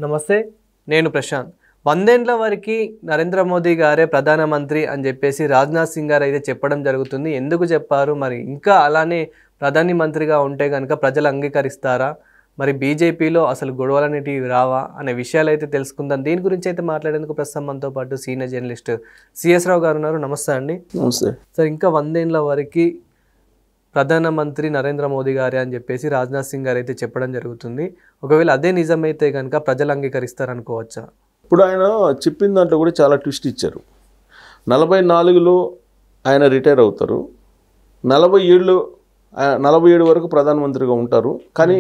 నమస్తే, నేను ప్రశాంత్. 100 ఏళ్ల వరకు నరేంద్ర మోదీ గారే ప్రధానమంత్రి అని చెప్పేసి రాజ్నాథ్ సింగ్ గారు అయితే చెప్పడం జరుగుతుంది. ఎందుకు చెప్పారు? మరి ఇంకా అలానే ప్రధాని మంత్రిగా ఉంటే కనుక ప్రజలు అంగీకరిస్తారా? మరి బీజేపీలో అసలు గొడవలనేటివి రావా అనే విషయాలు అయితే తెలుసుకుందాం. దీని గురించి అయితే మాట్లాడేందుకు ప్రస్తుతం మనతో పాటు సీనియర్ జర్నలిస్ట్ సిఎస్ రావు గారు ఉన్నారు. నమస్తే అండి. నమస్తే సార్, ఇంకా 100 ఏళ్ల వరకు ప్రధానమంత్రి నరేంద్ర మోదీ గారే అని చెప్పేసి రాజ్నాథ్ సింగ్ గారు అయితే చెప్పడం జరుగుతుంది. ఒకవేళ అదే నిజమైతే కనుక ప్రజలు అంగీకరిస్తారనుకోవచ్చా? ఇప్పుడు ఆయన చెప్పిన దాంట్లో కూడా చాలా ట్విస్ట్ ఇచ్చారు. 44లో ఆయన రిటైర్ అవుతారు, 47 వరకు ప్రధానమంత్రిగా ఉంటారు. కానీ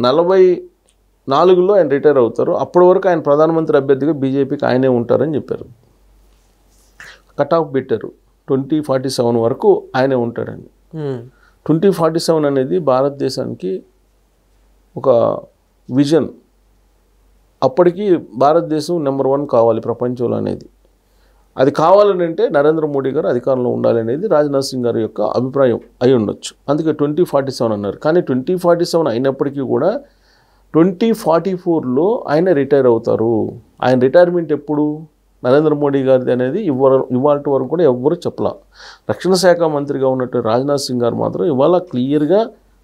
44లో ఆయన రిటైర్ అవుతారు. అప్పటి వరకు ఆయన ప్రధానమంత్రి అభ్యర్థిగా బీజేపీకి ఆయనే ఉంటారని చెప్పారు. కట్ ఆఫ్ పెట్టారు, 2047 వరకు ఆయనే ఉంటాడని. 2047 అనేది భారతదేశానికి ఒక విజన్. అప్పటికి భారతదేశం నెంబర్ 1 కావాలి ప్రపంచంలో అనేది. అది కావాలని అంటే నరేంద్ర మోడీ గారు అధికారంలో ఉండాలి అనేది రాజ్నాథ్ సింగ్ గారి యొక్క అభిప్రాయం అయి ఉండొచ్చు. అందుకే 2047 అన్నారు. కానీ 2047 అయినప్పటికీ కూడా 2044లో ఆయన రిటైర్ అవుతారు. ఆయన రిటైర్మెంట్ ఎప్పుడు నరేంద్ర మోడీ గారిది అనేది ఇవాళ వరకు కూడా ఎవ్వరూ చెప్పలా. రక్షణ శాఖ మంత్రిగా ఉన్నట్టు రాజ్నాథ్ సింగ్ గారు మాత్రం ఇవాళ క్లియర్గా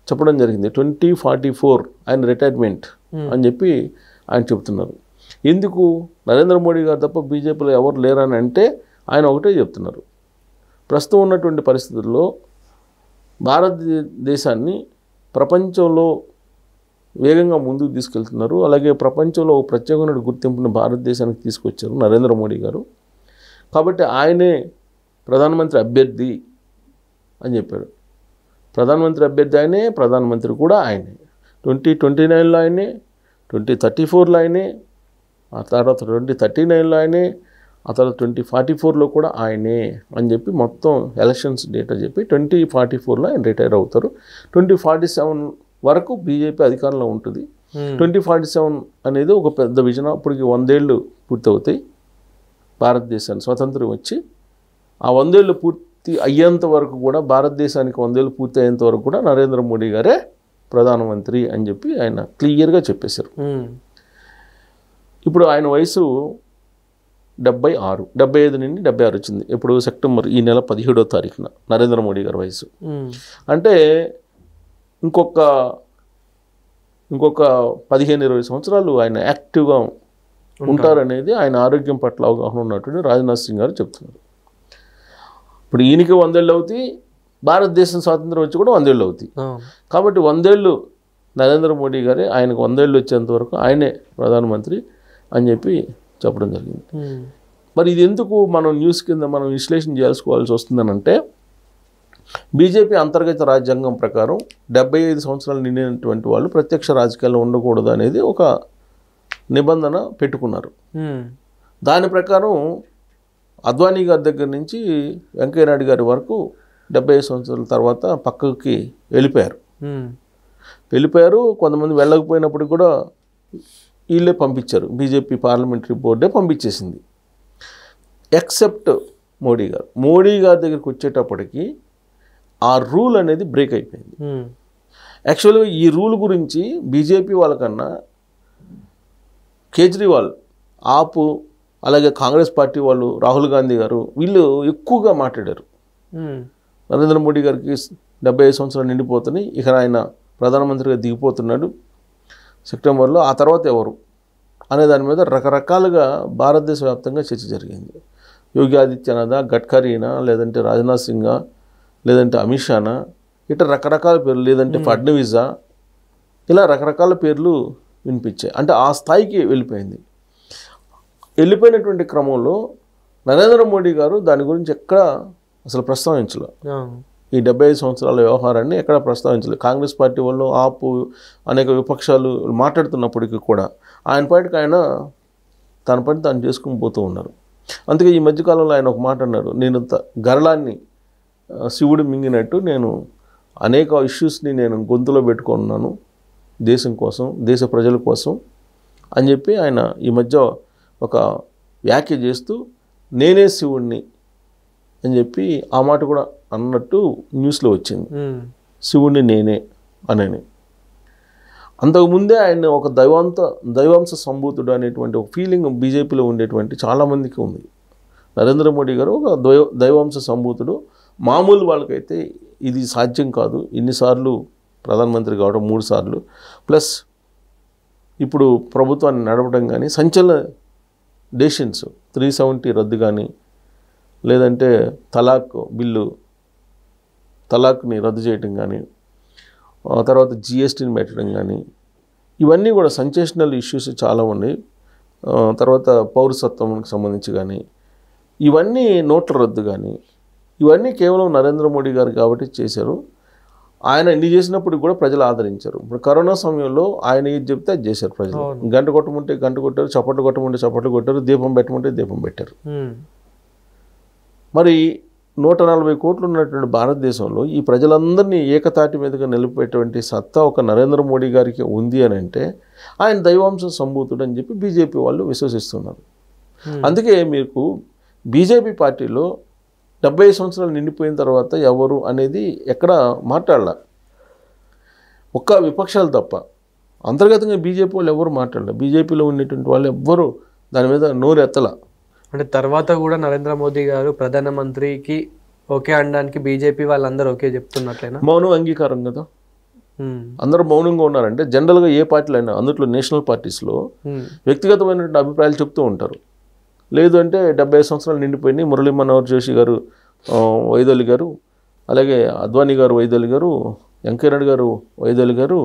చెప్పడం జరిగింది, 2044 ఆయన రిటైర్మెంట్ అని చెప్పి ఆయన చెప్తున్నారు. ఎందుకు? నరేంద్ర మోడీ గారు తప్ప బీజేపీలో ఎవరు లేరని అంటే ఆయన ఒకటే చెప్తున్నారు. ప్రస్తుతం ఉన్నటువంటి పరిస్థితుల్లో భారతదేశాన్ని ప్రపంచంలో వేగంగా ముందుకు తీసుకెళ్తున్నారు. అలాగే ప్రపంచంలో ప్రత్యేకమైన గుర్తింపుని భారతదేశానికి తీసుకొచ్చారు నరేంద్ర మోడీ గారు. కాబట్టి ఆయనే ప్రధానమంత్రి అభ్యర్థి అని చెప్పాడు. ప్రధానమంత్రి అభ్యర్థి ఆయనే, ప్రధానమంత్రి కూడా ఆయనే. 2029లో ఆయనే, 2034లో ఆయనే, ఆ తర్వాత 2039లో ఆయనే, ఆ తర్వాత 2044లో కూడా ఆయనే అని చెప్పి మొత్తం ఎలక్షన్స్ డేటా చెప్పి 2044లో ఆయన రిటైర్ అవుతారు. 2047 వరకు బీజేపీ అధికారంలో ఉంటుంది. 2047 అనేది ఒక పెద్ద విజన్. అప్పటికి 100 ఏళ్ళు పూర్తవుతాయి భారతదేశానికి స్వతంత్రం వచ్చి. ఆ 100 ఏళ్ళు పూర్తి అయ్యేంత వరకు కూడా, భారతదేశానికి 100 ఏళ్ళు పూర్తి అయ్యేంత వరకు కూడా నరేంద్ర మోడీ గారే ప్రధానమంత్రి అని చెప్పి ఆయన క్లియర్గా చెప్పేశారు. ఇప్పుడు ఆయన వయసు 76, 75 నుండి 76 వచ్చింది. ఇప్పుడు సెప్టెంబర్ ఈ నెల 17వ తారీఖున నరేంద్ర మోడీ గారి వయసు. అంటే ఇంకొక 15-20 సంవత్సరాలు ఆయన యాక్టివ్గా ఉంటారనేది ఆయన ఆరోగ్యం పట్ల అవగాహన ఉన్నటువంటి రాజ్నాథ్ సింగ్ గారు చెప్తున్నారు. ఇప్పుడు ఈయనకి 100 ఏళ్ళు అవుతాయి, భారతదేశం స్వాతంత్రం వచ్చి కూడా 100 ఏళ్ళు అవుతాయి. కాబట్టి 100 ఏళ్ళు నరేంద్ర మోడీ గారే, ఆయనకు 100 ఏళ్ళు వచ్చేంత వరకు ఆయనే ప్రధానమంత్రి అని చెప్పి చెప్పడం జరిగింది. మరి ఇది ఎందుకు మనం న్యూస్ కింద మనం విశ్లేషణ చేసుకోవాల్సి వస్తుందనంటే, బీజేపీ అంతర్గత రాజ్యాంగం ప్రకారం 75 సంవత్సరాలు నిండినటువంటి వాళ్ళు ప్రత్యక్ష రాజకీయాల్లో ఉండకూడదు అనేది ఒక నిబంధన పెట్టుకున్నారు. దాని ప్రకారం అద్వానీ గారి దగ్గర నుంచి వెంకయ్యనాయుడు గారి వరకు 75 సంవత్సరాల తర్వాత పక్కకి వెళ్ళిపోయారు. కొంతమంది వెళ్ళకపోయినప్పుడు కూడా వీళ్ళే పంపించారు, బీజేపీ పార్లమెంటరీ బోర్డే పంపించేసింది. ఎక్సెప్ట్ మోడీ గారి దగ్గరికి వచ్చేటప్పటికి ఆ రూల్ అనేది బ్రేక్ అయిపోయింది. యాక్చువల్గా ఈ రూల్ గురించి బీజేపీ వాళ్ళకన్నా కేజ్రీవాల్, ఆపు, అలాగే కాంగ్రెస్ పార్టీ వాళ్ళు, రాహుల్ గాంధీ గారు, వీళ్ళు ఎక్కువగా మాట్లాడారు. నరేంద్ర మోడీ గారికి 75 సంవత్సరాలు నిండిపోతున్నాయి, ఇక ఆయన ప్రధానమంత్రిగా దిగిపోతున్నాడు సెప్టెంబర్లో, ఆ తర్వాత ఎవరు అనే దాని మీద రకరకాలుగా భారతదేశ వ్యాప్తంగా చర్చ జరిగింది. యోగి ఆదిత్యనాథ్, గడ్కరీనా, లేదంటే రాజ్నాథ్ సింగా, లేదంటే అమిత్ షానా, ఇట్లా రకరకాల పేర్లు, లేదంటే ఫడ్నవీసా, ఇలా రకరకాల పేర్లు వినిపించాయి. అంటే ఆ స్థాయికి వెళ్ళిపోయినటువంటి క్రమంలో నరేంద్ర మోడీ గారు దాని గురించి ఎక్కడ అసలు ప్రస్తావించలే. ఈ 75 సంవత్సరాల వ్యవహారాన్ని ఎక్కడ ప్రస్తావించలేదు. కాంగ్రెస్ పార్టీ వాళ్ళు, ఆపు, అనేక విపక్షాలు మాట్లాడుతున్నప్పటికీ కూడా ఆయన పాటికి ఆయన తన పని తాను చేసుకుని పోతూ ఉన్నారు. అందుకే ఈ మధ్యకాలంలో ఆయన ఒక మాట అన్నారు, నేను గరళాన్ని శివుడు మింగినట్టు నేను అనేక ఇష్యూస్ని నేను గొంతులో పెట్టుకున్నాను దేశం కోసం, దేశ ప్రజల కోసం అని చెప్పి ఆయన ఈ మధ్య ఒక వ్యాఖ్య చేస్తూ నేనే శివుడిని అని చెప్పి ఆ మాట కూడా అన్నట్టు న్యూస్లో వచ్చింది. శివుడిని నేనే అనని. అంతకుముందే ఆయన ఒక దైవాంశ సంభూతుడు అనేటువంటి ఒక ఫీలింగ్ బీజేపీలో ఉండేటువంటి చాలామందికి ఉంది. నరేంద్ర మోడీ గారు ఒక దైవాంశ సంభూతుడు. మామూలు వాళ్ళకైతే ఇది సాధ్యం కాదు. ఇన్నిసార్లు ప్రధానమంత్రి కావడం, 3 సార్లు ప్లస్ ఇప్పుడు ప్రభుత్వాన్ని నడపడం కానీ, సంచలన డెసిషన్స్ 370 రద్దు కానీ, లేదంటే తలాక్ని రద్దు చేయటం కానీ, తర్వాత జిఎస్టీని పెట్టడం కానీ, ఇవన్నీ కూడా సెన్సేషనల్ ఇష్యూస్ చాలా ఉన్నాయి. తర్వాత పౌరసత్వంకి సంబంధించి కానీ, ఇవన్నీ నోట్ల రద్దు కానీ, ఇవన్నీ కేవలం నరేంద్ర మోడీ గారు కాబట్టి చేశారు. ఆయన ఇన్ని చేసినప్పుడు కూడా ప్రజలు ఆదరించారు. ఇప్పుడు కరోనా సమయంలో ఆయన ఏది చెప్తే అది చేశారు ప్రజలు. గంట కొట్టమంటే గంట కొట్టారు, చప్పట్లు కొట్టమంటే చప్పట్లు కొట్టారు, దీపం పెట్టమంటే దీపం పెట్టారు. మరి 140 కోట్లు ఉన్నటువంటి భారతదేశంలో ఈ ప్రజలందరినీ ఏకతాటి మీదుగా నిలిపేటువంటి సత్తా ఒక నరేంద్ర మోడీ గారికి ఉంది అని అంటే ఆయన దైవాంశ సంభూతుడు అని చెప్పి బీజేపీ వాళ్ళు విశ్వసిస్తున్నారు. అందుకే మీకు బీజేపీ పార్టీలో 75 సంవత్సరాలు నిండిపోయిన తర్వాత ఎవరు అనేది ఎక్కడ మాట్లాడలే, ఒక్క విపక్షాలు తప్ప. అంతర్గతంగా బీజేపీ వాళ్ళు ఎవరు మాట్లాడలే. బీజేపీలో ఉన్నటువంటి వాళ్ళు ఎవ్వరూ దాని మీద నోరెత్తల. అంటే తర్వాత కూడా నరేంద్ర మోదీ గారు ప్రధానమంత్రికి ఓకే అనడానికి బీజేపీ వాళ్ళందరూ ఓకే చెప్తున్నట్లయినా మౌనం అంగీకారం కదా. అందరూ మౌనంగా ఉన్నారంటే జనరల్గా ఏ పార్టీలు అయినా, అందులో నేషనల్ పార్టీస్లో వ్యక్తిగతమైనటువంటి అభిప్రాయాలు చెప్తూ ఉంటారు. లేదు అంటే 75 సంవత్సరాలు నిండిపోయినాయి. మురళీ మనోహర్ జోషి గారు వైదొలి గారు, అలాగే అద్వానీ గారు వైదొలి గారు, వెంకయ్యనాయుడు గారు వైదొలి గారు,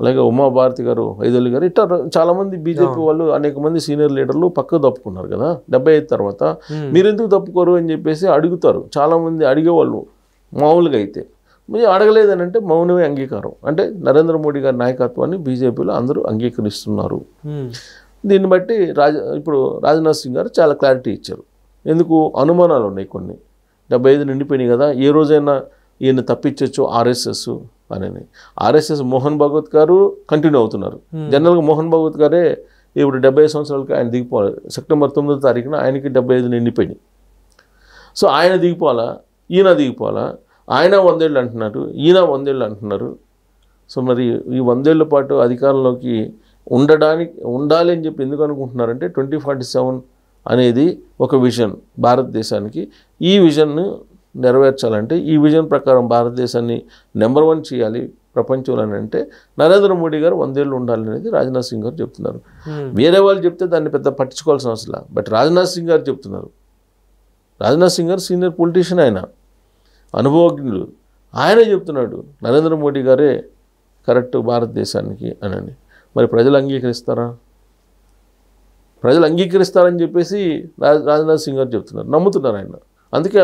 అలాగే ఉమాభారతి గారు వైదొలి గారు, ఇట్లా చాలామంది బీజేపీ వాళ్ళు అనేక మంది సీనియర్ లీడర్లు పక్కకు తప్పుకున్నారు కదా 75 తర్వాత. మీరు ఎందుకు తప్పుకోరు అని చెప్పేసి అడుగుతారు చాలామంది. అడిగేవాళ్ళు మామూలుగా అయితే. మీరు అడగలేదని అంటే మౌనమే అంగీకారం. అంటే నరేంద్ర మోడీ గారి నాయకత్వాన్ని బీజేపీలో అందరూ అంగీకరిస్తున్నారు. దీన్ని బట్టి ఇప్పుడు రాజ్నాథ్ సింగ్ గారు చాలా క్లారిటీ ఇచ్చారు. ఎందుకు అనుమానాలు ఉన్నాయి కొన్ని. 75 నిండిపోయినాయి కదా, ఏ రోజైనా ఈయన తప్పించవచ్చు ఆర్ఎస్ఎస్ అని. ఆర్ఎస్ఎస్ మోహన్ భాగవత్ గారు కంటిన్యూ అవుతున్నారు. జనరల్గా మోహన్ భాగవత్ గారే ఇప్పుడు 75 సంవత్సరాలకి ఆయన దిగిపోవాలి. సెప్టెంబర్ 9వ తారీఖున ఆయనకి 75 నిండిపోయినాయి. సో ఆయన దిగిపోవాలా, ఈయన దిగిపోవాలా? ఆయన 100 ఏళ్ళు అంటున్నారు, ఈయన 100 ఏళ్ళు అంటున్నారు. సో మరి ఈ 100 ఏళ్ల పాటు అధికారంలోకి ఉండాలి అని చెప్పి ఎందుకు అనుకుంటున్నారంటే 2047 అనేది ఒక విజన్ భారతదేశానికి. ఈ విజన్ను నెరవేర్చాలంటే, ఈ విజన్ ప్రకారం భారతదేశాన్ని నెంబర్ 1 చేయాలి ప్రపంచంలో అంటే నరేంద్ర మోడీ గారు 100 ఏళ్ళు ఉండాలనేది రాజ్నాథ్ సింగ్ గారు చెప్తున్నారు. వేరే వాళ్ళు చెప్తే దాన్ని పెద్ద పట్టించుకోవాల్సిన అవసరం లేదు. బట్ రాజ్నాథ్ సింగ్ గారు చెప్తున్నారు. రాజ్నాథ్ సింగ్ గారు సీనియర్ పొలిటీషియన్, ఆయన అనుభవజ్ఞుడు. ఆయనే చెప్తున్నాడు నరేంద్ర మోడీ గారే కరెక్ట్ భారతదేశానికి అని. మరి ప్రజలు అంగీకరిస్తారా? ప్రజలు అంగీకరిస్తారని చెప్పేసి రాజ్నాథ్ సింగ్ గారు చెప్తున్నారు, నమ్ముతున్నారు ఆయన. అందుకే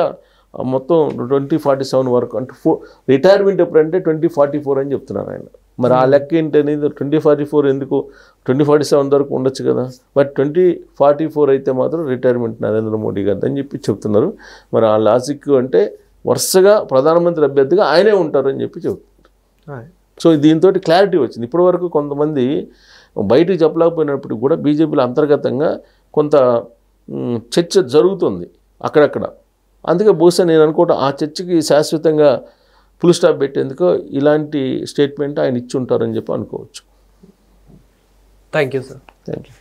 మొత్తం 2047 వరకు అంటే రిటైర్మెంట్ ఎప్పుడంటే 2044 అని చెప్తున్నారు ఆయన. మరి ఆ లెక్క ఏంటి అనేది 2044 ఎందుకు 2047 వరకు ఉండొచ్చు కదా. బట్ 2044 అయితే మాత్రం రిటైర్మెంట్ నరేంద్ర మోడీ గారు అని చెప్పి చెప్తున్నారు. మరి ఆ లాజిక్ అంటే వరుసగా ప్రధానమంత్రి అభ్యర్థిగా ఆయనే ఉంటారని చెప్పి చెప్తున్నారు. సో దీంతో క్లారిటీ వచ్చింది. ఇప్పటివరకు కొంతమంది బయటికి చెప్పలేకపోయినప్పుడు కూడా బీజేపీలో అంతర్గతంగా కొంత చర్చ జరుగుతుంది అక్కడక్కడ. అందుకే బహుశా నేను అనుకోవటం ఆ చర్చకి శాశ్వతంగా ఫుల్ స్టాప్ పెట్టేందుకు ఇలాంటి స్టేట్మెంట్ ఆయన ఇచ్చి ఉంటారని చెప్పి అనుకోవచ్చు. Thank you sir. Thank you.